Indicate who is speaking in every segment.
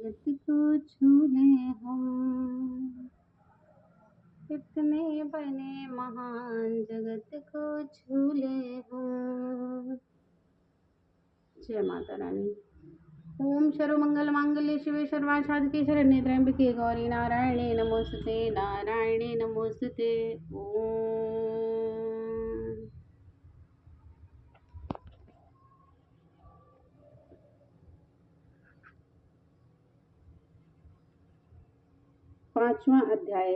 Speaker 1: जगत को छू ले हम, इतने बने महान जगत को छू ले हम। जय माता रानी। ओम सर्वमंगल मांगल्ये शिवे सर्वार्थसाधके शरण्ये त्र्यंबके गौरी नारायणे नमोस्तुते नारायणे नमोस्तुते। ओम 5वां अध्याय।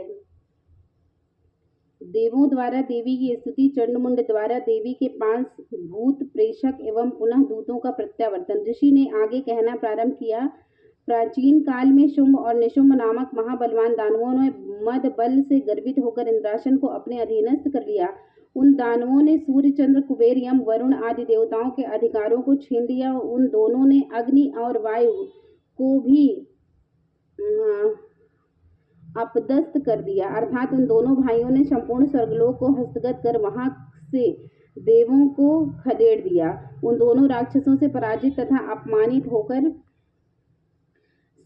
Speaker 1: देवों द्वारा देवी की स्तुति। चंडमुंड द्वारा देवी के 5 भूत प्रेषक एवं पुनः दूतों का प्रत्यावर्तन। ऋषि ने आगे कहना प्रारंभ किया। प्राचीन काल में शुंभ और निशुंभ नामक महाबलवान दानवों ने मद बल से गर्वित होकर इंद्रासन को अपने अधीनस्थ कर लिया। उन दानवों ने सूर्य चंद्र कुबेर यम वरुण आदि देवताओं के अधिकारों को छीन लिया। उन दोनों ने अग्नि और वायु को भी अपदस्थ कर दिया, अर्थात उन दोनों भाइयों ने संपूर्ण स्वर्गलोक को हस्तगत कर वहां से देवों को खदेड़ दिया। उन दोनों राक्षसों से पराजित तथा अपमानित होकर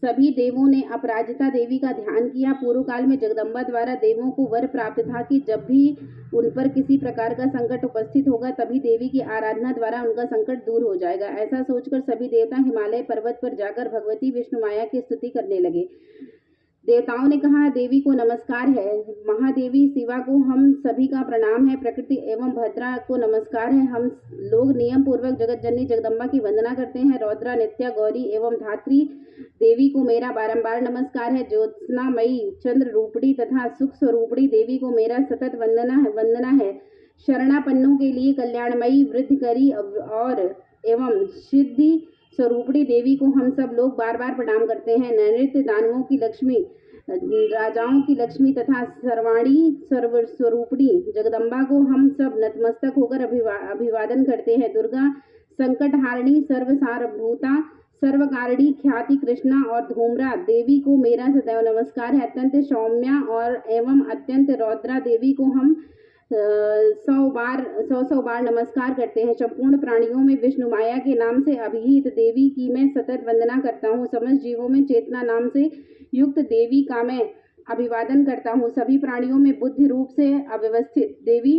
Speaker 1: सभी देवों ने अपराजिता देवी का ध्यान किया। पूर्व काल में जगदम्बा द्वारा देवों को वर प्राप्त था कि जब भी उन पर किसी प्रकार का संकट उपस्थित होगा तभी देवी की आराधना द्वारा उनका संकट दूर हो जाएगा। ऐसा सोचकर सभी देवता हिमालय पर्वत पर जाकर भगवती विष्णु माया की स्तुति करने लगे। देवताओं ने कहा, देवी को नमस्कार है, महादेवी शिवा को हम सभी का प्रणाम है, प्रकृति एवं भद्रा को नमस्कार है। हम लोग नियम पूर्वक जगत जननी जगदम्बा की वंदना करते हैं। रौद्रा, नित्या, गौरी एवं धात्री देवी को मेरा बारंबार नमस्कार है। ज्योत्सनामयी, चंद्र रूपड़ी तथा सुख स्वरूपड़ी देवी को मेरा सतत वंदना है। शरणापन्नों के लिए कल्याणमयी, वृद्धकरी और एवं सिद्धि स्वरूपड़ी देवी को हम सब लोग बार बार प्रणाम करते हैं। नैऋत्य दानवों की लक्ष्मी, राजाओं की लक्ष्मी तथा सर्वाणी सर्वस्वरूपणी जगदम्बा को हम सब नतमस्तक होकर अभिवादन करते हैं। दुर्गा, संकटहारिणी, सर्वसारभूता, सर्वकारिणी, ख्याति कृष्णा और धूम्रा देवी को मेरा सदैव नमस्कार है। अत्यंत सौम्या और एवं अत्यंत रौद्रा देवी को हम 100 बार नमस्कार करते हैं। संपूर्ण प्राणियों में विष्णु माया के नाम से अभिहित देवी की मैं सतत वंदना करता हूँ। समस्त जीवों में चेतना नाम से युक्त देवी का मैं अभिवादन करता हूँ। सभी प्राणियों में बुद्धि रूप से अव्यवस्थित देवी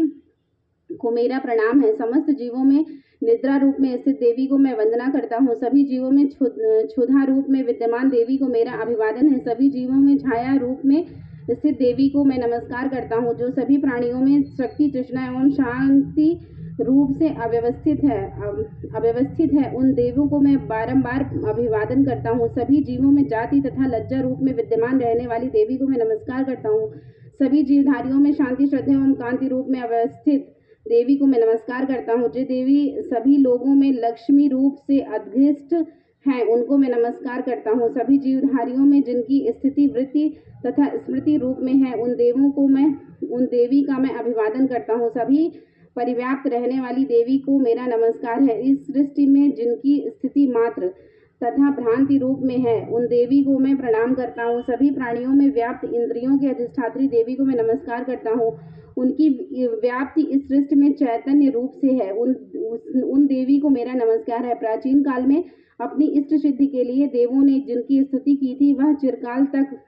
Speaker 1: को मेरा प्रणाम है। समस्त जीवों में निद्रा रूप में स्थित देवी को मैं वंदना करता हूँ। सभी जीवों में क्षुधा रूप में विद्यमान देवी को मेरा अभिवादन है। सभी जीवों में छाया रूप में स्थित देवी को मैं नमस्कार करता हूँ। जो सभी प्राणियों में शक्ति, तृष्णा एवं शांति रूप से अव्यवस्थित है उन देवों को मैं बारंबार अभिवादन करता हूँ। सभी जीवों में जाति तथा लज्जा रूप में विद्यमान रहने वाली देवी को मैं नमस्कार करता हूँ। सभी जीवधारियों में शांति, श्रद्धा एवं कांति रूप में अवस्थित देवी को मैं नमस्कार करता हूँ। जो देवी सभी लोगों में लक्ष्मी रूप से अधिष्ठ हैं उनको मैं नमस्कार करता हूँ। सभी जीवधारियों में जिनकी स्थिति, वृत्ति तथा स्मृति रूप में है उन देवी का मैं अभिवादन करता हूँ। सभी परिव्याप्त रहने वाली देवी को मेरा नमस्कार है। इस सृष्टि में जिनकी स्थिति मात्र तथा भ्रांति रूप में है उन देवी को मैं प्रणाम करता हूँ। सभी प्राणियों में व्याप्त इंद्रियों की अधिष्ठात्री देवी को मैं नमस्कार करता हूँ। उनकी व्याप्ति इस सृष्टि में चैतन्य रूप से है उन देवी को मेरा नमस्कार है। प्राचीन काल में अपनी इष्ट सिद्धि के लिए देवों ने जिनकी स्तुति की थी वह चिरकाल तक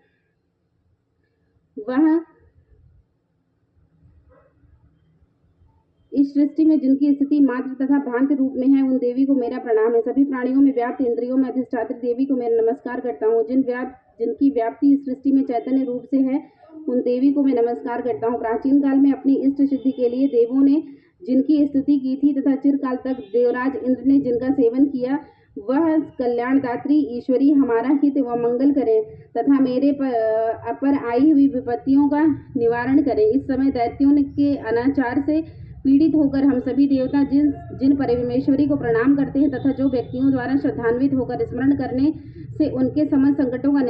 Speaker 1: इस सृष्टि में जिनकी स्थिति मात्र तथा भ्रांति रूप में है उन देवी को मेरा प्रणाम है। सभी प्राणियों में व्याप्त इंद्रियों में अधिष्ठात्री देवी को मैं नमस्कार करता हूँ। जिनकी व्याप्ति इस सृष्टि में चैतन्य रूप से है उन देवी को मैं नमस्कार करता हूँ। प्राचीन काल में अपनी इष्ट सिद्धि के लिए देवों ने जिनकी स्तुति की थी तथा चिरकाल तक देवराज इंद्र ने जिनका सेवन किया वह कल्याणदात्री ईश्वरी हमारा हित व मंगल करें तथा मेरे पर आई हुई विपत्तियों का निवारण करें। इस समय दैत्यों के अनाचार से पीड़ित होकर हम सभी देवता जिन परमेश्वरी को प्रणाम करते हैं तथा जो व्यक्तियों द्वारा श्रद्धान्वित होकर स्मरण करने से उनके समस्त संकटों का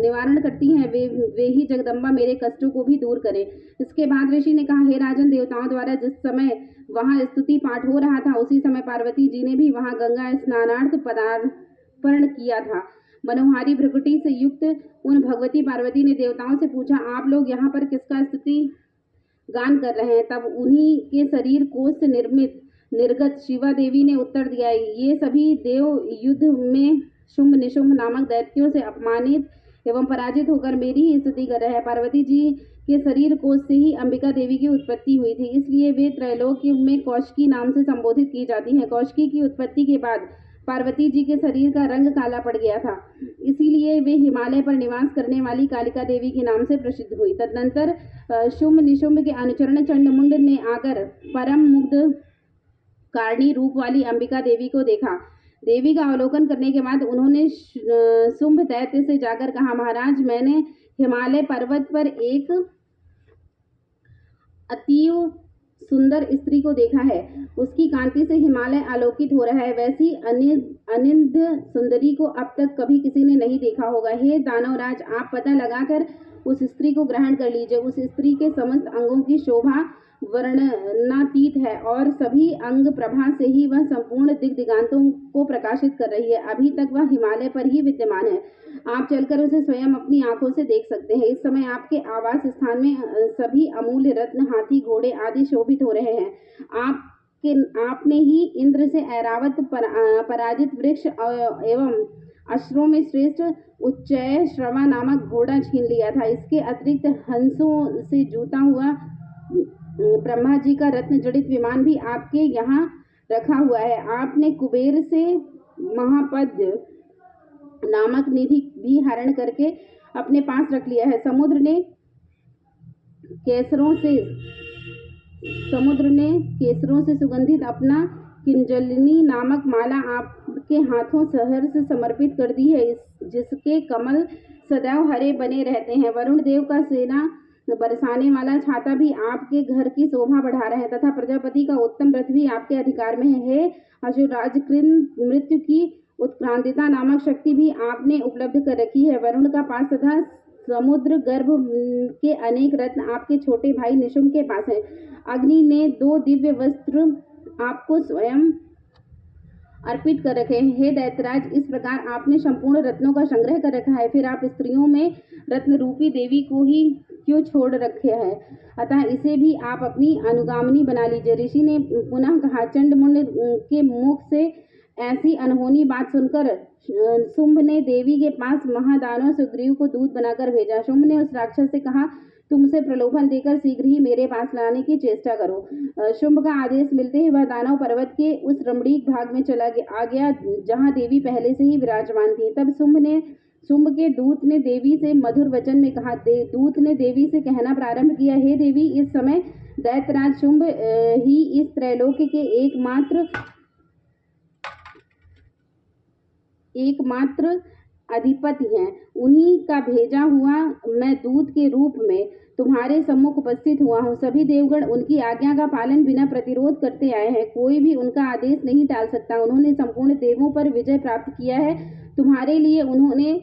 Speaker 1: निवारण करती हैं वे ही जगदम्बा मेरे कष्टों को भी दूर करें। इसके बाद ऋषि ने कहा, हे राजन, देवताओं द्वारा जिस समय वहाँ स्तुति पाठ हो रहा था उसी समय पार्वती जी ने भी वहाँ गंगा स्नानार्थ पदार्पण किया था। मनोहारी भ्रुकुटी से युक्त उन भगवती पार्वती ने देवताओं से पूछा, आप लोग यहाँ पर किसका स्तुति गान कर रहे हैं? तब उन्हीं के शरीर कोष से निर्गत शिवा देवी ने उत्तर दिया, ये सभी देव युद्ध में शुंभ निशुंभ नामक दैत्यों से अपमानित एवं पराजित होकर मेरी ही स्तुति कर रहे हैं। पार्वती जी के शरीर कोश से ही अंबिका देवी की उत्पत्ति हुई थी, इसलिए वे त्रैलोक्य में कौशिकी नाम से संबोधित की जाती हैं। कौशिकी की उत्पत्ति के बाद पार्वती जी के शरीर का रंग काला पड़ गया था, इसीलिए वे हिमालय पर निवास करने वाली कालिका देवी के नाम से प्रसिद्ध हुई। तदनंतर शुंभ निशुंभ के अनुचरण चंडमुंड ने आकर परम मुग्ध कारणी रूप वाली अंबिका देवी को देखा। देवी का अवलोकन करने के बाद उन्होंने शुंभ दैत्य से जाकर कहा, महाराज, मैंने हिमालय पर्वत पर एक अतीव सुंदर स्त्री को देखा है। उसकी कांति से हिमालय आलोकित हो रहा है। वैसी अनिंद सुंदरी को अब तक कभी किसी ने नहीं देखा होगा। हे दानवराज, आप पता लगाकर उस स्त्री को ग्रहण कर लीजिए। उस स्त्री के समस्त अंगों की शोभा वर्णनातीत है और सभी अंग प्रभा से ही वह संपूर्ण दिग्दिगांतों को प्रकाशित कर रही है। अभी तक वह हिमालय पर ही विद्यमान है। आप चलकर उसे स्वयं अपनी आंखों से देख सकते हैं। इस समय आपके आवास स्थान में सभी अमूल्य रत्न, हाथी, घोड़े आदि शोभित हो रहे हैं। आपने ही इंद्र से ऐरावत पराजित वृक्ष एवं अश्वों में श्रेष्ठ उच्चय श्रवा नामक घोड़ा छीन लिया था। इसके अतिरिक्त हंसों से जूता हुआ ब्रह्मा जी का रत्न जड़ित विमान भी आपके यहाँ रखा हुआ है। आपने कुबेर से महापद नामक निधि भी हरण करके अपने पास रख लिया है। समुद्र ने केसरों से सुगंधित अपना किंजलिनी नामक माला आपके हाथों सहर से समर्पित कर दी है, जिसके कमल सदैव हरे बने रहते हैं। वरुण देव का सेना बरसाने वाला छाता भी आपके घर की शोभा बढ़ा रहे हैं तथा प्रजापति का उत्तम रथ भी आपके अधिकार में है। हे असुरराज, मृत्यु की उत्क्रांतिता नामक शक्ति भी आपने उपलब्ध कर रखी है। वरुण का पास तथा समुद्र गर्भ के अनेक रत्न आपके छोटे भाई निशुंभ के पास है। अग्नि ने 2 दिव्य वस्त्र आपको स्वयं अर्पित कर रखे हैं। हे दैत्यराज, इस प्रकार आपने संपूर्ण रत्नों का संग्रह कर रखा है, फिर आप स्त्रियों में रत्न रूपी देवी को ही क्यों छोड़ रखे हैं? अतः इसे भी आप अपनी अनुगामिनी बना लीजिए। ऋषि ने पुनः कहा, चंडमुंड के मुख से ऐसी अनहोनी बात सुनकर शुंभ ने देवी के पास महादानव सुग्रीव को दूत बनाकर भेजा। शुंभ ने उस राक्षस से कहा, तुम उसे प्रलोभन देकर शीघ्र ही मेरे पास लाने की चेष्टा करो। शुंभ का आदेश मिलते ही वह दानव पर्वत के उस रमणीक भाग में आ गया जहाँ देवी पहले से ही विराजमान थी। तब शुंभ के दूत ने देवी से मधुर वचन में कहा। दूत ने देवी से कहना प्रारंभ किया, हे देवी, इस समय दैत्यराज शुंभ ही इस त्रैलोक्य के एकमात्र अधिपति हैं। उन्हीं का भेजा हुआ मैं दूत के रूप में तुम्हारे सम्मुख उपस्थित हुआ हूँ। सभी देवगण उनकी आज्ञा का पालन बिना प्रतिरोध करते आए हैं। कोई भी उनका आदेश नहीं टाल सकता। उन्होंने संपूर्ण देवों पर विजय प्राप्त किया है। तुम्हारे लिए उन्होंने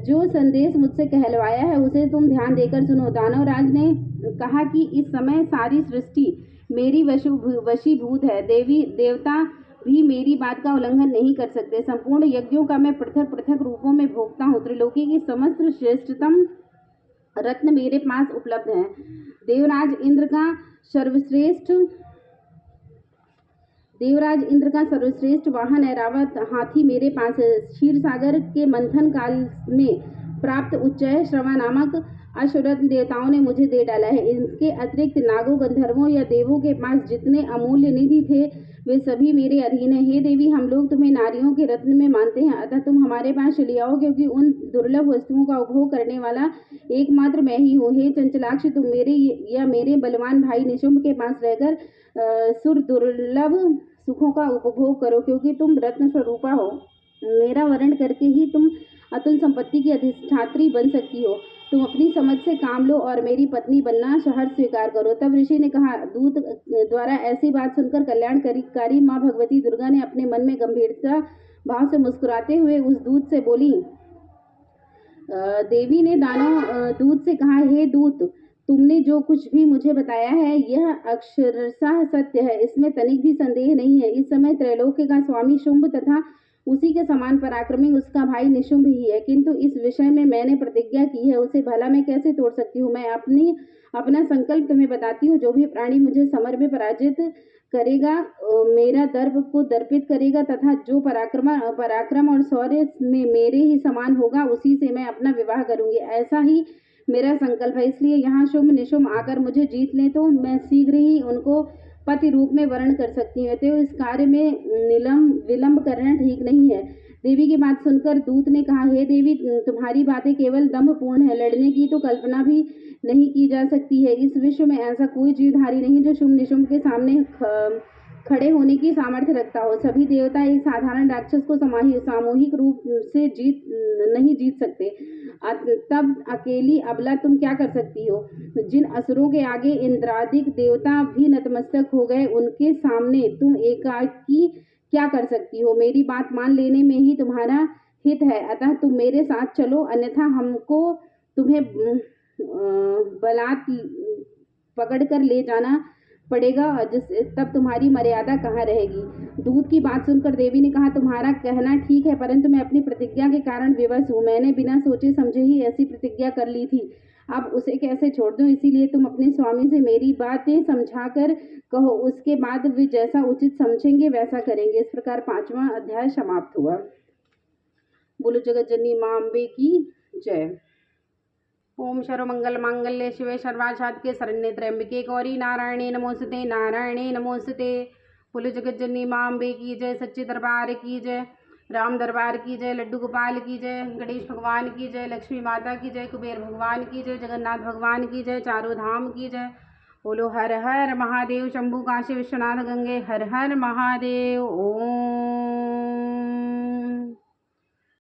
Speaker 1: जो संदेश मुझसे कहलवाया है उसे तुम ध्यान देकर सुनो। दानवराज ने कहा कि इस समय सारी सृष्टि मेरी वशीभूत है। देवता भी मेरी बात का उल्लंघन नहीं कर सकते। संपूर्ण यज्ञों का मैं पृथक पृथक रूपों में भोगता हूँ। त्रिलोकी की समस्त श्रेष्ठतम रत्न मेरे पास उपलब्ध है। देवराज इंद्र का सर्वश्रेष्ठ वाहन ऐरावत हाथी मेरे पास है। क्षीर सागर के मंथन काल में प्राप्त उच्चय श्रवा नामक अश्वरत्न देवताओं ने मुझे दे डाला है। इनके अतिरिक्त नागों, गंधर्वों या देवों के पास जितने अमूल्य निधि थे वे सभी मेरे अधीन है। हे देवी, हम लोग तुम्हें नारियों के रत्न में मानते हैं, अतः तुम हमारे पास चली आओ, क्योंकि उन दुर्लभ वस्तुओं का उपभोग करने वाला एकमात्र मैं ही हूँ। हे चंचलाक्ष, तुम मेरे बलवान भाई निशुंभ के पास रहकर सुर दुर्लभ सुखों का उपभोग करो, क्योंकि तुम रत्न स्वरूपा हो। मेरा वर्ण करके ही तुम अतुल संपत्ति की अधिष्ठात्री बन सकती हो। तुम अपनी समझ से काम लो और मेरी पत्नी बनना सहर्ष स्वीकार करो। तब ऋषि ने कहा। दूत द्वारा ऐसी बात सुनकर कल्याणकारी माँ भगवती दुर्गा ने अपने मन में गंभीरता भाव से मुस्कुराते हुए उस दूत से बोली। देवी ने दूत से कहा, हे दूत, तुमने जो कुछ भी मुझे बताया है यह अक्षरशः सत्य है, इसमें तनिक भी संदेह नहीं है। इस समय त्रैलोक्य का स्वामी शुंभ तथा उसी के समान पराक्रमी उसका भाई निशुंभ ही है। किंतु इस विषय में मैंने प्रतिज्ञा की है, उसे भला मैं कैसे तोड़ सकती हूँ। मैं अपना संकल्प तुम्हें बताती हूँ। जो भी प्राणी मुझे समर में पराजित करेगा, मेरा दर्प को दर्पित करेगा तथा जो पराक्रम और शौर्य में मेरे ही समान होगा, उसी से मैं अपना विवाह करूंगी। ऐसा ही मेरा संकल्प है। इसलिए यहाँ शुंभ निशुंभ आकर मुझे जीत लें तो मैं शीघ्र ही उनको पति रूप में वर्ण कर सकती हूँ। अतएव इस कार्य में विलंब करना ठीक नहीं है। देवी की बात सुनकर दूत ने कहा, हे देवी, तुम्हारी बातें केवल दंभपूर्ण है। लड़ने की तो कल्पना भी नहीं की जा सकती है। इस विश्व में ऐसा कोई जीवधारी नहीं जो शुंभ निशुंभ के सामने खड़े होने की सामर्थ्य रखता हो। सभी देवता एक साधारण राक्षस को सामूहिक रूप से नहीं जीत सकते। तब अकेली अबला तुम क्या कर सकती हो। जिन असुरों के आगे इंद्रादिक देवता भी नतमस्तक हो गए, उनके सामने तुम एकाकी क्या कर सकती हो। मेरी बात मान लेने में ही तुम्हारा हित है, अतः तुम मेरे साथ चलो, अन्यथा हमको तुम्हें बलात् पकड़ कर ले जाना पड़ेगा, तब तुम्हारी मर्यादा कहाँ रहेगी। दूत की बात सुनकर देवी ने कहा, तुम्हारा कहना ठीक है, परंतु मैं अपनी प्रतिज्ञा के कारण विवश हूँ। मैंने बिना सोचे समझे ही ऐसी प्रतिज्ञा कर ली थी, अब उसे कैसे छोड़ दूं। इसीलिए तुम अपने स्वामी से मेरी बातें समझा कर कहो, उसके बाद वे जैसा उचित समझेंगे वैसा करेंगे। इस प्रकार 5वां अध्याय समाप्त हुआ। बोलो जगत जननी मां अम्बे की जय। ओम सर्वमंगल मांगल्ये शिवे सर्वासाध्के शरण्ये त्र्यंबके गौरी नारायणे नमोस्तुते नारायणे नमोस्तुते। बोलो जगत जननी मां अम्बे की जय, सच्चे दरबार की जय, राम दरबार की जय, लड्डू गोपाल की जय, गणेश भगवान की जय, लक्ष्मी माता की जय, कुबेर भगवान की जय, जगन्नाथ भगवान की जय, चारों धाम की जय। बोलो हर हर महादेव, शंभु काशी विश्वनाथ गंगे, हर हर महादेव। ओम।